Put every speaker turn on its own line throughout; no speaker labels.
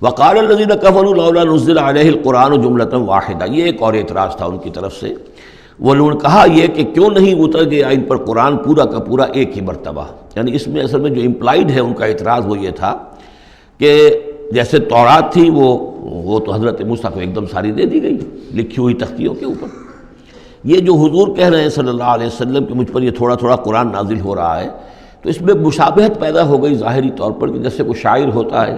وقال الذین کفروا لولا نزل علیہ القرآن جملۃ واحدہ، یہ ایک اور اعتراض تھا ان کی طرف سے۔ وہ لوگوں نے کہا یہ کہ کیوں نہیں اتر گیا ان پر قرآن پورا کا پورا ایک ہی مرتبہ، یعنی اس میں اصل میں جو امپلائڈ ہے ان کا اعتراض وہ یہ تھا کہ جیسے تورات تھی وہ تو حضرت موسیٰ کو ایک دم ساری دے دی گئی لکھی ہوئی تختیوں کے اوپر۔ یہ جو حضور کہہ رہے ہیں صلی اللہ علیہ وسلم کہ مجھ پر یہ تھوڑا تھوڑا قرآن نازل ہو رہا ہے، تو اس میں مشابہت پیدا ہو گئی ظاہری طور پر کہ جیسے کوئی شاعر ہوتا ہے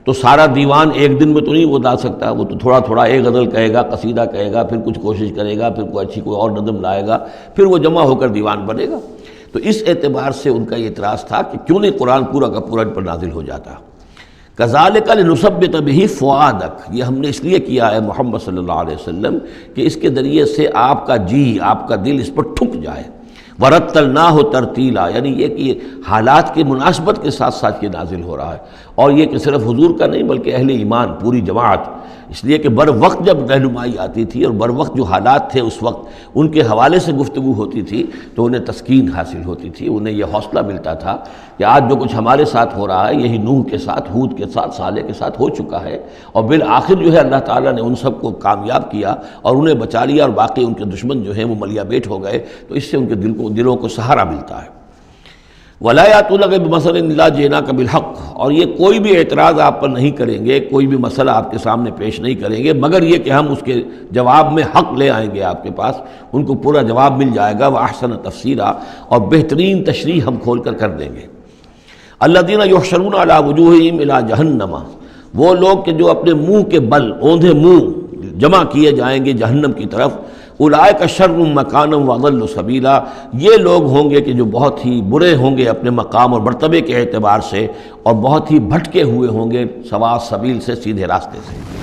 تو سارا دیوان ایک دن میں تو نہیں وہ لا سکتا، وہ تو تھوڑا تھوڑا ایک غزل کہے گا، قصیدہ کہے گا، پھر کچھ کوشش کرے گا، پھر کوئی اچھی کوئی اور نظم لائے گا، پھر وہ جمع ہو کر دیوان بنے گا۔ تو اس اعتبار سے ان کا یہ اعتراض تھا کہ کیوں نہیں قرآن پورا کا پورا ان پر نازل ہو جاتا۔ کذالک لنثبت بہ فؤادک، یہ ہم نے اس لیے کیا ہے محمد صلی اللہ علیہ وسلم کہ اس کے ذریعے سے آپ کا جی، آپ کا دل اس پر ٹھک جائے۔ ورتلناہ ترتیلا، یعنی یہ کہ حالات کی مناسبت کے ساتھ ساتھ یہ نازل ہو رہا ہے، اور یہ کہ صرف حضور کا نہیں بلکہ اہل ایمان پوری جماعت، اس لیے کہ بر وقت جب رہنمائی آتی تھی اور بر وقت جو حالات تھے اس وقت ان کے حوالے سے گفتگو ہوتی تھی تو انہیں تسکین حاصل ہوتی تھی، انہیں یہ حوصلہ ملتا تھا کہ آج جو کچھ ہمارے ساتھ ہو رہا ہے یہی نوح کے ساتھ، ہود کے ساتھ، صالح کے ساتھ ہو چکا ہے، اور بالآخر جو ہے اللہ تعالیٰ نے ان سب کو کامیاب کیا اور انہیں بچا لیا، اور باقی ان کے دشمن جو ہیں وہ ملیا بیٹ ہو گئے، تو اس سے ان کے دلوں کو سہارا ملتا ہے۔ وَلَا يَأْتُونَكَ بِمَثَلٍ إِلَّا جِئْنَاكَ بِالْحَقِّ، اور یہ کوئی بھی اعتراض آپ پر نہیں کریں گے، کوئی بھی مسئلہ آپ کے سامنے پیش نہیں کریں گے مگر یہ کہ ہم اس کے جواب میں حق لے آئیں گے آپ کے پاس، ان کو پورا جواب مل جائے گا، وَأَحْسَنَ تَفْسِيرًا، اور بہترین تشریح ہم کھول کر دیں گے۔ الَّذِينَ يُحْشَرُونَ عَلَىٰ وُجُوهِهِمْ إِلَىٰ جَهَنَّمَ، وہ لوگ کہ جو اپنے منہ کے بل، اوندھے منہ جمع کیے جائیں گے جہنم کی طرف۔ اولئک شر مکانا واضل سبیلا، یہ لوگ ہوں گے کہ جو بہت ہی برے ہوں گے اپنے مقام اور مرتبے کے اعتبار سے، اور بہت ہی بھٹکے ہوئے ہوں گے سوا سبیل سے، سیدھے راستے سے۔